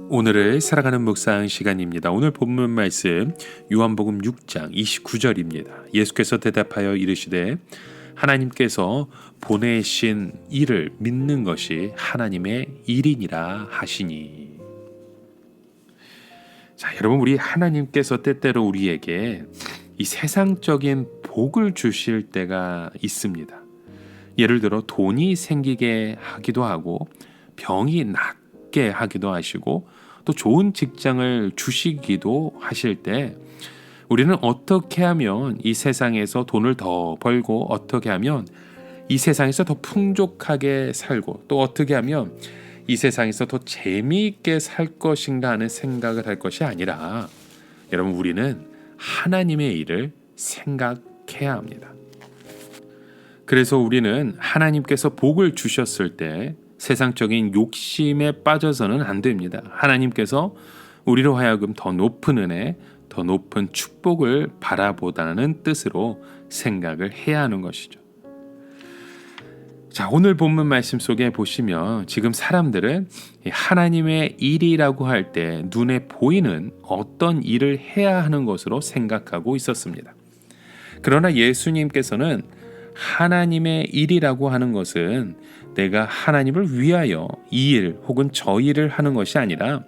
오늘을 살아가는 묵상 시간입니다. 오늘 본문 말씀 요한복음 6장 29절입니다. 예수께서 대답하여 이르시되 하나님께서 보내신 이를 믿는 것이 하나님의 일이니라 하시니. 자, 여러분, 우리 하나님께서 때때로 우리에게 이 세상적인 복을 주실 때가 있습니다. 예를 들어 돈이 생기게 하기도 하고 병이 낫게 하기도 하시고 또 좋은 직장을 주시기도 하실 때 우리는 어떻게 하면 이 세상에서 돈을 더 벌고 어떻게 하면 이 세상에서 더 풍족하게 살고 또 어떻게 하면 이 세상에서 더 재미있게 살 것인가 하는 생각을 할 것이 아니라 여러분, 우리는 하나님의 일을 생각해야 합니다. 그래서 우리는 하나님께서 복을 주셨을 때 세상적인 욕심에 빠져서는 안 됩니다. 하나님께서 우리로 하여금 더 높은 은혜, 더 높은 축복을 바라보다는 뜻으로 생각을 해야 하는 것이죠. 자, 오늘 본문 말씀 속에 보시면 지금 사람들은 하나님의 일이라고 할 때 눈에 보이는 어떤 일을 해야 하는 것으로 생각하고 있었습니다. 그러나 예수님께서는 하나님의 일이라고 하는 것은 내가 하나님을 위하여 이 일 혹은 저 일을 하는 것이 아니라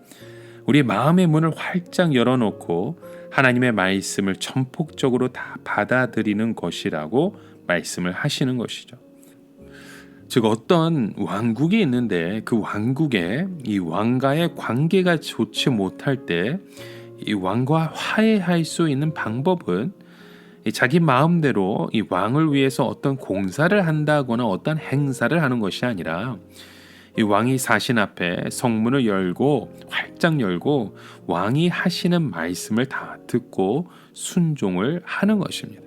우리 마음의 문을 활짝 열어놓고 하나님의 말씀을 전폭적으로 다 받아들이는 것이라고 말씀을 하시는 것이죠. 즉, 어떤 왕국이 있는데 그 왕국에 이 왕과의 관계가 좋지 못할 때 이 왕과 화해할 수 있는 방법은 자기 마음대로 이 왕을 위해서 어떤 공사를 한다거나 어떤 행사를 하는 것이 아니라 이 왕이 사신 앞에 성문을 열고 활짝 열고 왕이 하시는 말씀을 다 듣고 순종을 하는 것입니다.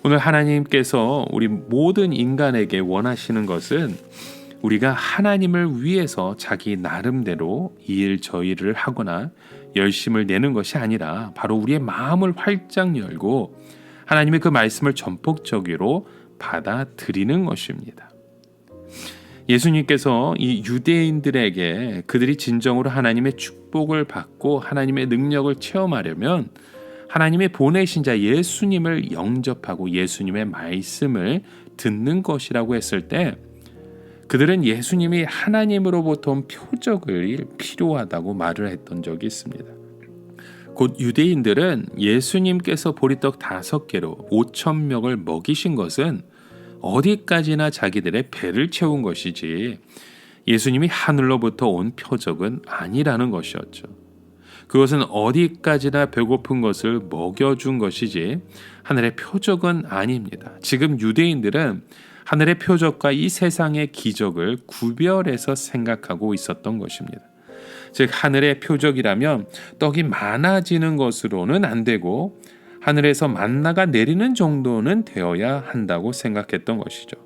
오늘 하나님께서 우리 모든 인간에게 원하시는 것은 우리가 하나님을 위해서 자기 나름대로 이 일 저 일을 하거나 열심을 내는 것이 아니라 바로 우리의 마음을 활짝 열고 하나님의 그 말씀을 전폭적으로 받아들이는 것입니다. 예수님께서 이 유대인들에게 그들이 진정으로 하나님의 축복을 받고 하나님의 능력을 체험하려면 하나님의 보내신 자 예수님을 영접하고 예수님의 말씀을 듣는 것이라고 했을 때 그들은 예수님이 하나님으로부터 온 표적을 필요하다고 말을 했던 적이 있습니다. 곧 유대인들은 예수님께서 보리떡 5개로 5,000명을 먹이신 것은 어디까지나 자기들의 배를 채운 것이지 예수님이 하늘로부터 온 표적은 아니라는 것이었죠. 그것은 어디까지나 배고픈 것을 먹여준 것이지 하늘의 표적은 아닙니다. 지금 유대인들은 하늘의 표적과 이 세상의 기적을 구별해서 생각하고 있었던 것입니다. 즉, 하늘의 표적이라면 떡이 많아지는 것으로는 안 되고 하늘에서 만나가 내리는 정도는 되어야 한다고 생각했던 것이죠.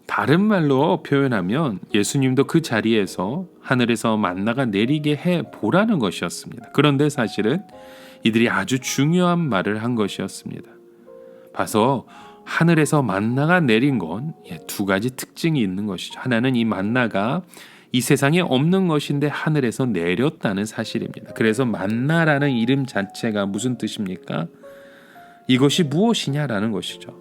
다른 말로 표현하면 예수님도 그 자리에서 하늘에서 만나가 내리게 해 보라는 것이었습니다. 그런데 사실은 이들이 아주 중요한 말을 한 것이었습니다. 봐서 하늘에서 만나가 내린 건 2가지 특징이 있는 것이죠. 하나는 이 만나가 이 세상에 없는 것인데 하늘에서 내렸다는 사실입니다. 그래서 만나라는 이름 자체가 무슨 뜻입니까? 이것이 무엇이냐라는 것이죠.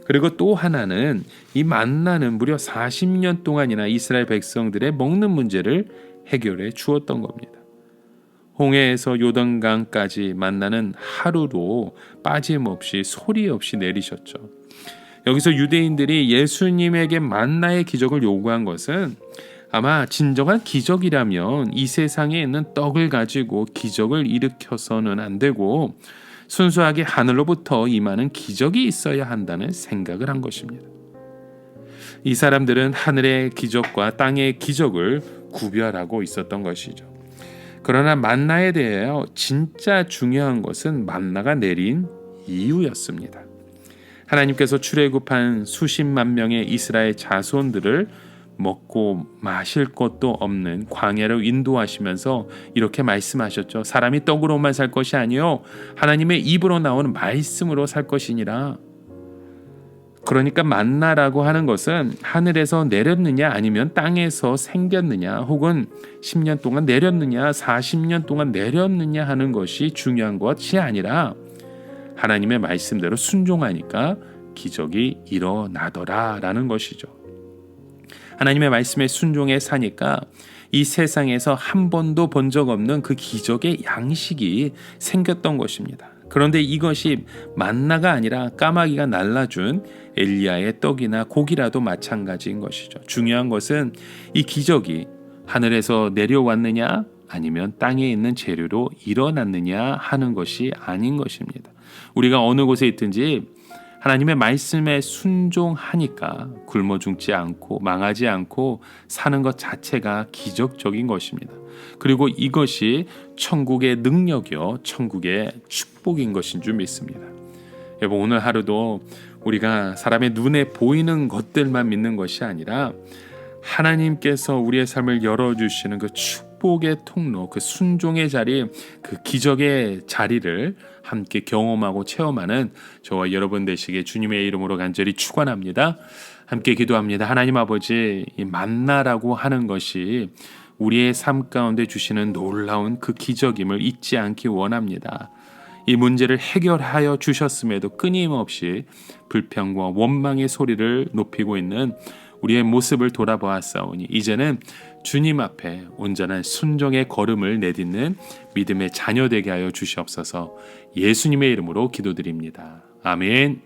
그리고 또 하나는 이 만나는 무려 40년 동안이나 이스라엘 백성들의 먹는 문제를 해결해 주었던 겁니다. 홍해에서 요단강까지 만나는 하루로 빠짐없이 소리 없이 내리셨죠. 여기서 유대인들이 예수님에게 만나의 기적을 요구한 것은 아마 진정한 기적이라면 이 세상에 있는 떡을 가지고 기적을 일으켜서는 안 되고 순수하게 하늘로부터 임하는 기적이 있어야 한다는 생각을 한 것입니다. 이 사람들은 하늘의 기적과 땅의 기적을 구별하고 있었던 것이죠. 그러나 만나에 대하여 진짜 중요한 것은 만나가 내린 이유였습니다. 하나님께서 출애굽한 수십만 명의 이스라엘 자손들을 먹고 마실 것도 없는 광야로 인도하시면서 이렇게 말씀하셨죠. 사람이 떡으로만 살 것이 아니요 하나님의 입으로 나오는 말씀으로 살 것이니라. 그러니까 만나라고 하는 것은 하늘에서 내렸느냐 아니면 땅에서 생겼느냐 혹은 10년 동안 내렸느냐 40년 동안 내렸느냐 하는 것이 중요한 것이 아니라 하나님의 말씀대로 순종하니까 기적이 일어나더라라는 것이죠. 하나님의 말씀에 순종해 사니까 이 세상에서 한 번도 본 적 없는 그 기적의 양식이 생겼던 것입니다. 그런데 이것이 만나가 아니라 까마귀가 날라준 엘리야의 떡이나 고기라도 마찬가지인 것이죠. 중요한 것은 이 기적이 하늘에서 내려왔느냐 아니면 땅에 있는 재료로 일어났느냐 하는 것이 아닌 것입니다. 우리가 어느 곳에 있든지 하나님의 말씀에 순종하니까 굶어 죽지 않고 망하지 않고 사는 것 자체가 기적적인 것입니다. 그리고 이것이 천국의 능력이요 천국의 축복인 것인 줄 믿습니다. 여러분, 오늘 하루도 우리가 사람의 눈에 보이는 것들만 믿는 것이 아니라 하나님께서 우리의 삶을 열어주시는 그 축복의 통로, 그 순종의 자리, 그 기적의 자리를 함께 경험하고 체험하는 저와 여러분 되시게 주님의 이름으로 간절히 축원합니다. 함께 기도합니다. 하나님 아버지, 이 만나라고 하는 것이 우리의 삶 가운데 주시는 놀라운 그 기적임을 잊지 않기 원합니다. 이 문제를 해결하여 주셨음에도 끊임없이 불평과 원망의 소리를 높이고 있는 우리의 모습을 돌아보았사오니 이제는 주님 앞에 온전한 순종의 걸음을 내딛는 믿음의 자녀 되게 하여 주시옵소서. 예수님의 이름으로 기도드립니다. 아멘.